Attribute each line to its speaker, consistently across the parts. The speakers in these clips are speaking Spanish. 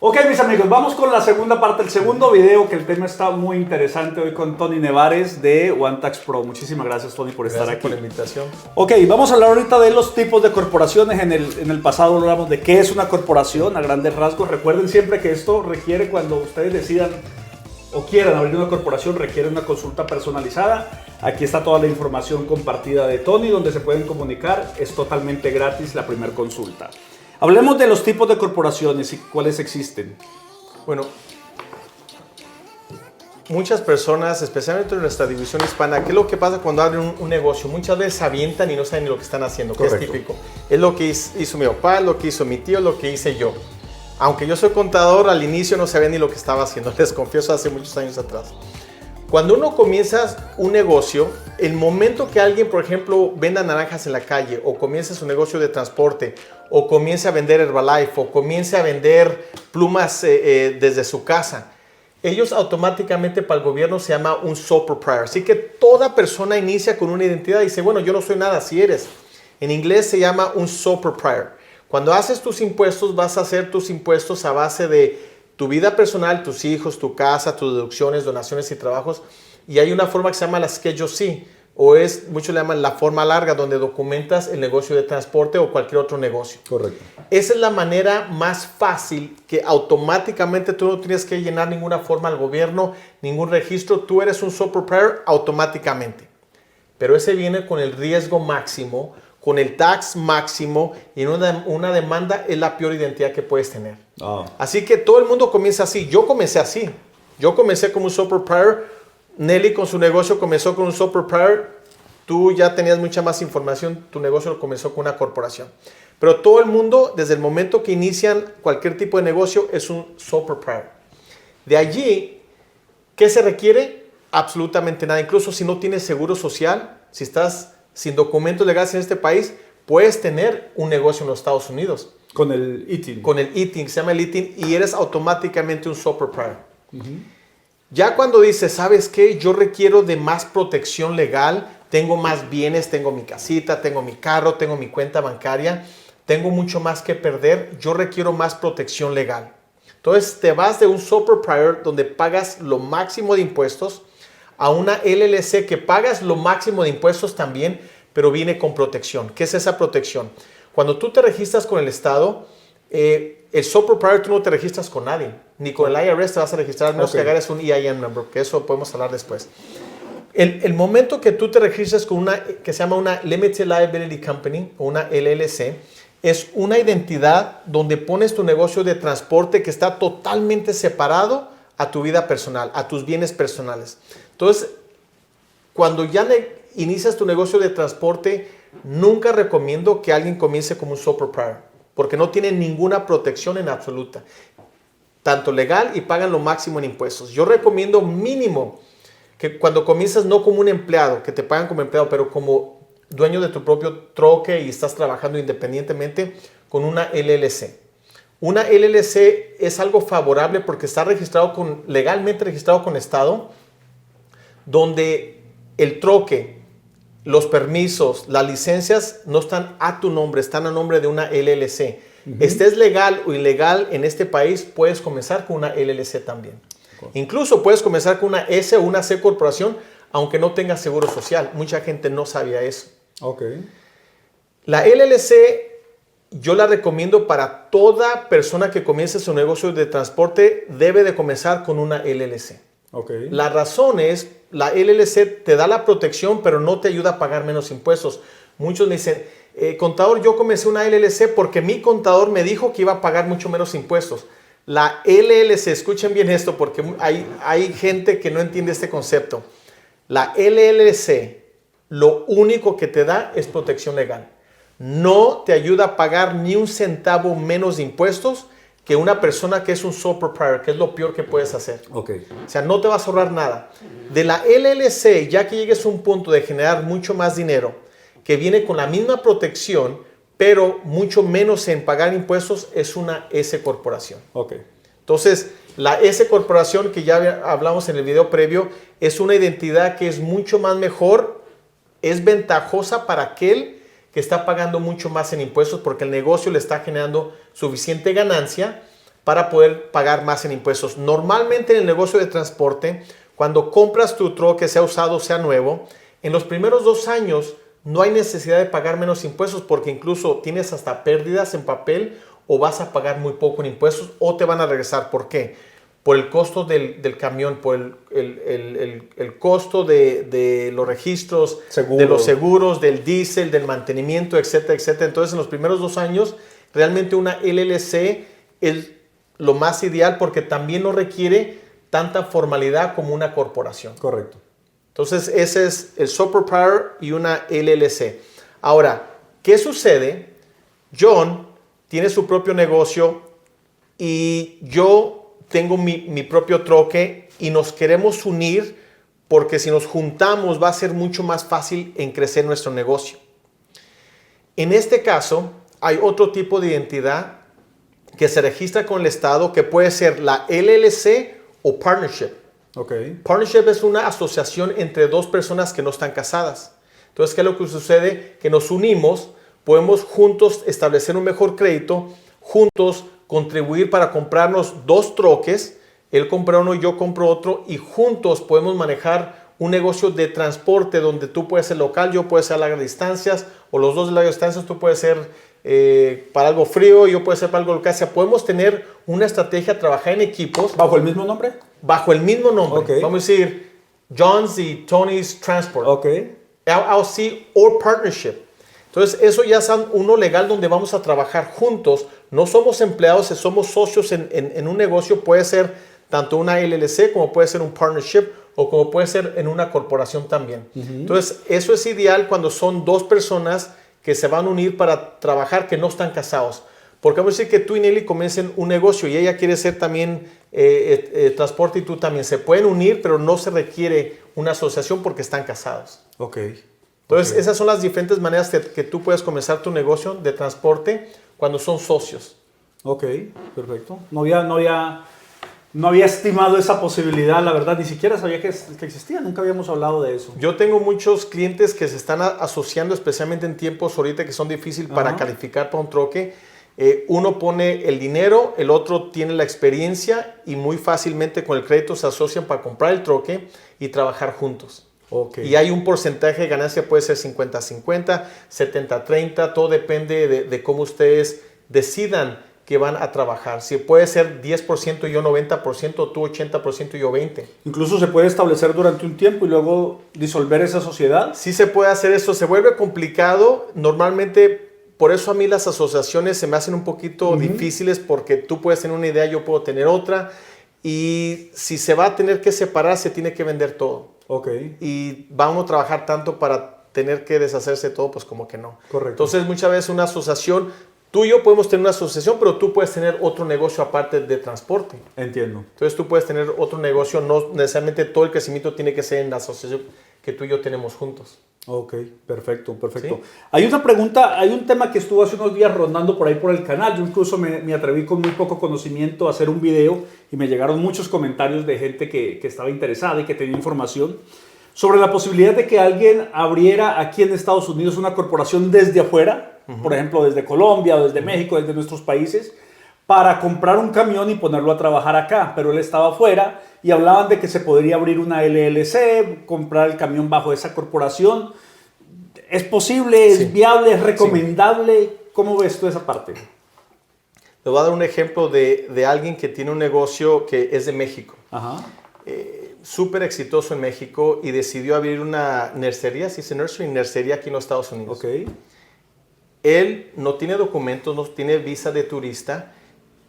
Speaker 1: Ok, mis amigos, vamos con la segunda parte, el segundo video, que el tema está muy interesante hoy con Tony Nevares de OneTax Pro. Muchísimas gracias, Tony, por estar aquí.
Speaker 2: Gracias por la invitación.
Speaker 1: Ok, vamos a hablar ahorita de los tipos de corporaciones. En el pasado hablamos de qué es una corporación a grandes rasgos. Recuerden siempre que esto requiere, cuando ustedes decidan o quieran abrir una corporación, requiere una consulta personalizada. Aquí está toda la información compartida de Tony, donde se pueden comunicar. Es totalmente gratis la primera consulta. Hablemos de los tipos de corporaciones y cuáles existen.
Speaker 2: Bueno, muchas personas, especialmente en nuestra división hispana, ¿qué es lo que pasa cuando abren un negocio? Muchas veces se avientan y no saben ni lo que están haciendo, que es típico. Es lo que hizo mi papá, lo que hizo mi tío, lo que hice yo. Aunque yo soy contador, al inicio no sabía ni lo que estaba haciendo, les confieso, hace muchos años atrás. Cuando uno comienza un negocio, el momento que alguien, por ejemplo, venda naranjas en la calle, o comienza su negocio de transporte, o comienza a vender Herbalife, o comienza a vender plumas desde su casa, ellos automáticamente para el gobierno se llama un sole proprietor. Así que toda persona inicia con una identidad y dice, bueno, yo no soy nada, si eres. En inglés se llama un sole proprietor. Cuando haces tus impuestos, vas a hacer tus impuestos a base de tu vida personal, tus hijos, tu casa, tus deducciones, donaciones y trabajos. Y hay una forma que se llama la Schedule C, muchos le llaman la forma larga, donde documentas el negocio de transporte o cualquier otro negocio.
Speaker 1: Correcto.
Speaker 2: Esa es la manera más fácil, que automáticamente tú no tienes que llenar ninguna forma al gobierno, ningún registro. Tú eres un sole proprietor automáticamente. Pero ese viene con el riesgo máximo, con el tax máximo, y en una demanda es la peor identidad que puedes tener. Así que todo el mundo comienza así. Yo comencé así. Yo comencé como un sole proprietor. Nelly con su negocio comenzó con un sole proprietor. Tú ya tenías mucha más información. Tu negocio comenzó con una corporación. Pero todo el mundo, desde el momento que inician cualquier tipo de negocio, es un sole proprietor. De allí, ¿qué se requiere? Absolutamente nada. Incluso si no tienes seguro social, si estás sin documentos legales en este país, puedes tener un negocio en los Estados Unidos.
Speaker 1: Con el ITIN.
Speaker 2: Con el ITIN, se llama el ITIN, y eres automáticamente un sole proprietor. Ya cuando dices, ¿sabes qué? Yo requiero de más protección legal, tengo más bienes, tengo mi casita, tengo mi carro, tengo mi cuenta bancaria, tengo mucho más que perder, yo requiero más protección legal. Entonces te vas de un sole proprietor donde pagas lo máximo de impuestos a una LLC que pagas lo máximo de impuestos también, pero viene con protección. ¿Qué es esa protección? Cuando tú te registras con el Estado, el sole proprietor tú no te registras con nadie, ni con el IRS te vas a registrar, a menos que agarres un EIN number, que eso podemos hablar después. El momento que tú te registras con una que se llama una Limited Liability Company o una LLC, es una identidad donde pones tu negocio de transporte que está totalmente separado a tu vida personal, a tus bienes personales. Entonces, cuando ya inicias tu negocio de transporte, nunca recomiendo que alguien comience como un sole proprietor, porque no tienen ninguna protección en absoluta, tanto legal, y pagan lo máximo en impuestos. Yo recomiendo mínimo que cuando comienzas no como un empleado, que te pagan como empleado, pero como dueño de tu propio troque y estás trabajando independientemente, con una LLC. Una LLC es algo favorable porque está legalmente registrado con el Estado, donde el troque, los permisos, las licencias no están a tu nombre, están a nombre de una LLC. Estés legal o ilegal en este país, puedes comenzar con una LLC también. Incluso puedes comenzar con una S o una C corporación, aunque no tengas seguro social. Mucha gente no sabía eso. La LLC yo la recomiendo para toda persona que comience su negocio de transporte, debe de comenzar con una LLC. La razón es, la LLC te da la protección, pero no te ayuda a pagar menos impuestos. Muchos me dicen, contador, yo comencé una LLC porque mi contador me dijo que iba a pagar mucho menos impuestos. La LLC, escuchen bien esto porque hay gente que no entiende este concepto. La LLC, lo único que te da es protección legal. No te ayuda a pagar ni un centavo menos de impuestos que una persona que es un sole proprietor, que es lo peor que puedes hacer. O sea, no te vas a ahorrar nada. De la LLC, ya que llegues a un punto de generar mucho más dinero, que viene con la misma protección, pero mucho menos en pagar impuestos, es una S corporación. Entonces, la S corporación, que ya hablamos en el video previo, es una identidad que es mucho más mejor, es ventajosa para aquel que está pagando mucho más en impuestos porque el negocio le está generando suficiente ganancia para poder pagar más en impuestos. Normalmente en el negocio de transporte, cuando compras tu troque, sea usado o sea nuevo, en los primeros 2 años no hay necesidad de pagar menos impuestos porque incluso tienes hasta pérdidas en papel o vas a pagar muy poco en impuestos o te van a regresar. ¿Por qué? Por el costo del camión, por el costo de los registros, de los seguros, del diésel, del mantenimiento, etcétera, etcétera. Entonces, en los primeros 2 años, realmente una LLC es lo más ideal porque también no requiere tanta formalidad como una corporación.
Speaker 1: Correcto.
Speaker 2: Entonces, ese es el sole proprietor y una LLC. Ahora, ¿qué sucede? John tiene su propio negocio y yo tengo mi propio troque y nos queremos unir porque si nos juntamos va a ser mucho más fácil en crecer nuestro negocio. En este caso, hay otro tipo de identidad que se registra con el Estado que puede ser la LLC o partnership.
Speaker 1: Okay.
Speaker 2: Partnership es una asociación entre 2 personas que no están casadas. Entonces, ¿qué es lo que sucede? Que nos unimos, podemos juntos establecer un mejor crédito, juntos contribuir para comprarnos 2 troques, él compra uno y yo compro otro, y juntos podemos manejar un negocio de transporte donde tú puedes ser local, yo puedo ser a largas distancias, o los 2 de largas distancias, tú puedes ser para algo frío, yo puedo ser para algo local. O sea, podemos tener una estrategia, trabajar en equipos.
Speaker 1: ¿Bajo el mismo nombre?
Speaker 2: Bajo el mismo nombre.
Speaker 1: Okay.
Speaker 2: Vamos a decir John's y Tony's Transport.
Speaker 1: Okay.
Speaker 2: LLC or partnership. Entonces, eso ya es uno legal donde vamos a trabajar juntos. No somos empleados, somos socios en un negocio. Puede ser tanto una LLC como puede ser un partnership o como puede ser en una corporación también. Entonces, eso es ideal cuando son 2 personas que se van a unir para trabajar que no están casados. Porque vamos a decir que tú y Nelly comiencen un negocio y ella quiere ser también transporte y tú también. Se pueden unir, pero no se requiere una asociación porque están casados.
Speaker 1: Ok.
Speaker 2: Entonces, esas son las diferentes maneras que tú puedes comenzar tu negocio de transporte cuando son socios.
Speaker 1: Ok, perfecto. No había estimado esa posibilidad, la verdad, ni siquiera sabía que existía, nunca habíamos hablado de eso.
Speaker 2: Yo tengo muchos clientes que se están asociando, especialmente en tiempos ahorita que son difíciles para calificar para un troque. Uno pone el dinero, el otro tiene la experiencia y muy fácilmente con el crédito se asocian para comprar el troque y trabajar juntos.
Speaker 1: Okay.
Speaker 2: Y hay un porcentaje de ganancia, puede ser 50-50, 70-30, todo depende de cómo ustedes decidan que van a trabajar. Si puede ser 10% y yo 90%, tú 80% y yo 20%.
Speaker 1: Incluso se puede establecer durante un tiempo y luego disolver esa sociedad.
Speaker 2: Sí se puede hacer eso, se vuelve complicado. Normalmente, por eso a mí las asociaciones se me hacen un poquito difíciles porque tú puedes tener una idea, yo puedo tener otra. Y si se va a tener que separar, se tiene que vender todo.
Speaker 1: Okay.
Speaker 2: Y vamos a trabajar tanto para tener que deshacerse de todo, pues como que no.
Speaker 1: Correcto.
Speaker 2: Entonces, muchas veces una asociación, tú y yo podemos tener una asociación, pero tú puedes tener otro negocio aparte de transporte.
Speaker 1: Entiendo.
Speaker 2: Entonces, tú puedes tener otro negocio, no necesariamente todo el crecimiento tiene que ser en la asociación que tú y yo tenemos juntos.
Speaker 1: Ok, perfecto.
Speaker 2: ¿Sí?
Speaker 1: Hay una pregunta, hay un tema que estuvo hace unos días rondando por ahí por el canal. Yo incluso me atreví con muy poco conocimiento a hacer un video y me llegaron muchos comentarios de gente que estaba interesada y que tenía información sobre la posibilidad de que alguien abriera aquí en Estados Unidos una corporación desde afuera, por ejemplo, desde Colombia o desde México, desde nuestros países, para comprar un camión y ponerlo a trabajar acá, pero él estaba afuera y hablaban de que se podría abrir una LLC, comprar el camión bajo esa corporación. ¿Es posible? ¿Es viable? ¿Es recomendable? Sí. ¿Cómo ves tú esa parte?
Speaker 2: Te voy a dar un ejemplo de alguien que tiene un negocio que es de México.
Speaker 1: Ajá.
Speaker 2: Súper exitoso en México y decidió abrir una nursería, ¿sí? Nursería aquí en los Estados Unidos.
Speaker 1: Okay.
Speaker 2: Él no tiene documentos, no tiene visa de turista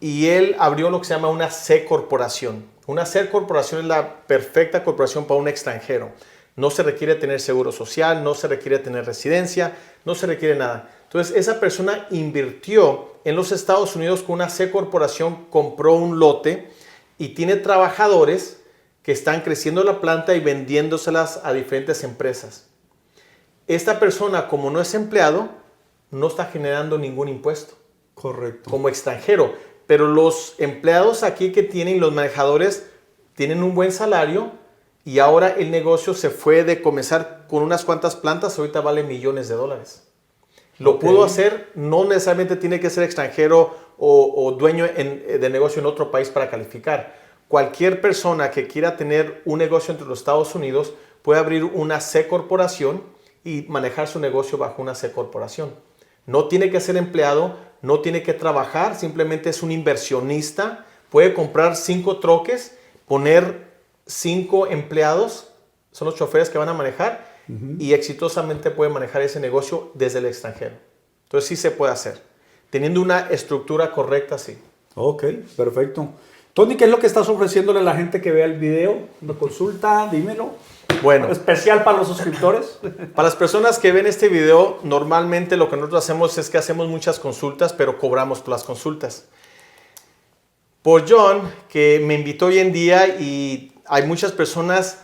Speaker 2: y él abrió lo que se llama una C corporación. Una C corporación es la perfecta corporación para un extranjero. No se requiere tener seguro social, no se requiere tener residencia, no se requiere nada. Entonces, esa persona invirtió en los Estados Unidos con una C corporación, compró un lote y tiene trabajadores que están creciendo la planta y vendiéndoselas a diferentes empresas. Esta persona, como no es empleado, no está generando ningún impuesto.
Speaker 1: Correcto.
Speaker 2: Como extranjero. Pero los empleados aquí que tienen, los manejadores, tienen un buen salario y ahora el negocio se fue de comenzar con unas cuantas plantas, ahorita vale millones de dólares. Lo pudo hacer, no necesariamente tiene que ser extranjero o dueño de negocio en otro país para calificar. Cualquier persona que quiera tener un negocio entre los Estados Unidos puede abrir una C corporación y manejar su negocio bajo una C corporación. No tiene que ser empleado, no tiene que trabajar, simplemente es un inversionista. Puede comprar 5 troques, poner 5 empleados, son los choferes que van a manejar, y exitosamente puede manejar ese negocio desde el extranjero. Entonces sí se puede hacer, teniendo una estructura correcta, sí.
Speaker 1: Ok, perfecto. Tony, ¿qué es lo que estás ofreciéndole a la gente que vea el video? ¿Una consulta? Dímelo.
Speaker 2: Bueno,
Speaker 1: especial para los suscriptores.
Speaker 2: Para las personas que ven este video, normalmente lo que nosotros hacemos es que hacemos muchas consultas, pero cobramos por las consultas. Por John, que me invitó hoy en día, y hay muchas personas.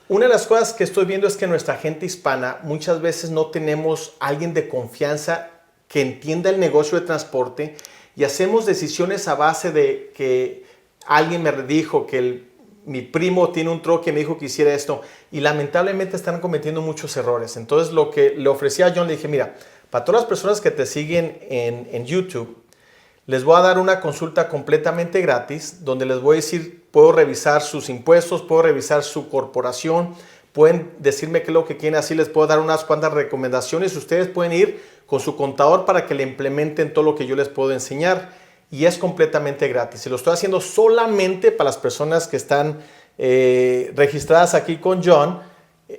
Speaker 2: Una de las cosas que estoy viendo es que nuestra gente hispana muchas veces no tenemos alguien de confianza que entienda el negocio de transporte y hacemos decisiones a base de que alguien me dijo que mi primo tiene un troque y me dijo que hiciera esto, y lamentablemente están cometiendo muchos errores. Entonces lo que le ofrecí a John, le dije, mira, para todas las personas que te siguen en YouTube, les voy a dar una consulta completamente gratis donde les voy a decir, puedo revisar sus impuestos, puedo revisar su corporación, pueden decirme qué es lo que quieren, así les puedo dar unas cuantas recomendaciones. Ustedes pueden ir con su contador para que le implementen todo lo que yo les puedo enseñar, y es completamente gratis. Y lo estoy haciendo solamente para las personas que están registradas aquí con John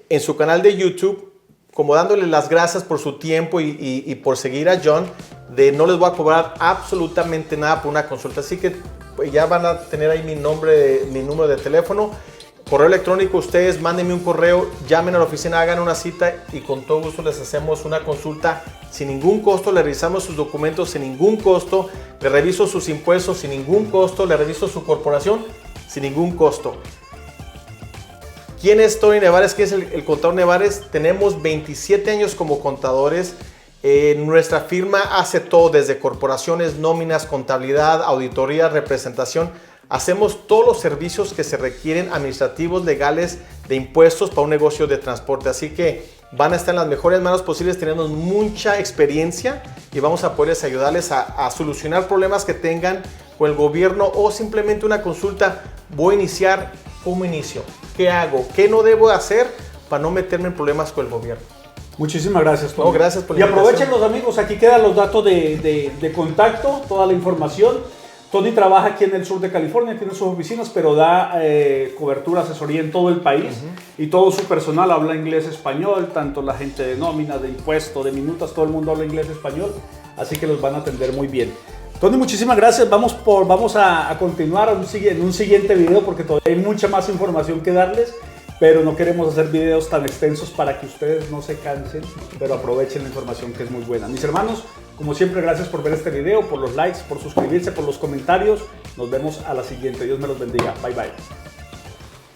Speaker 2: en su canal de YouTube, como dándole las gracias por su tiempo y por seguir a John. No les voy a cobrar absolutamente nada por una consulta. Así que pues, ya van a tener ahí mi nombre, mi número de teléfono, correo electrónico. Ustedes mándenme un correo, llamen a la oficina, hagan una cita y con todo gusto les hacemos una consulta sin ningún costo. Le revisamos sus documentos sin ningún costo, le reviso sus impuestos sin ningún costo, le reviso su corporación sin ningún costo. ¿Quién es Tony Nevares? ¿Quién es el contador Nevares? Tenemos 27 años como contadores. Nuestra firma hace todo, desde corporaciones, nóminas, contabilidad, auditoría, representación. Hacemos todos los servicios que se requieren, administrativos, legales, de impuestos para un negocio de transporte. Así que van a estar en las mejores manos posibles. Tenemos mucha experiencia y vamos a poderles ayudarles a solucionar problemas que tengan con el gobierno, o simplemente una consulta. Voy a iniciar, ¿cómo inicio? ¿Qué hago? ¿Qué no debo hacer para no meterme en problemas con el gobierno?
Speaker 1: Muchísimas gracias, Tony.
Speaker 2: No, gracias por la
Speaker 1: Y
Speaker 2: invitación.
Speaker 1: aprovechen los amigos, aquí quedan los datos de contacto, toda la información. Tony trabaja aquí en el sur de California, tiene sus oficinas, pero da cobertura, asesoría en todo el país. Y todo su personal habla inglés, español, tanto la gente de nómina, de impuestos, de minutas, todo el mundo habla inglés, español. Así que los van a atender muy bien. Tony, muchísimas gracias. Vamos a continuar en un siguiente video porque todavía hay mucha más información que darles. Pero no queremos hacer videos tan extensos para que ustedes no se cansen, pero aprovechen la información que es muy buena. Mis hermanos, como siempre, gracias por ver este video, por los likes, por suscribirse, por los comentarios. Nos vemos a la siguiente. Dios me los bendiga. Bye, bye.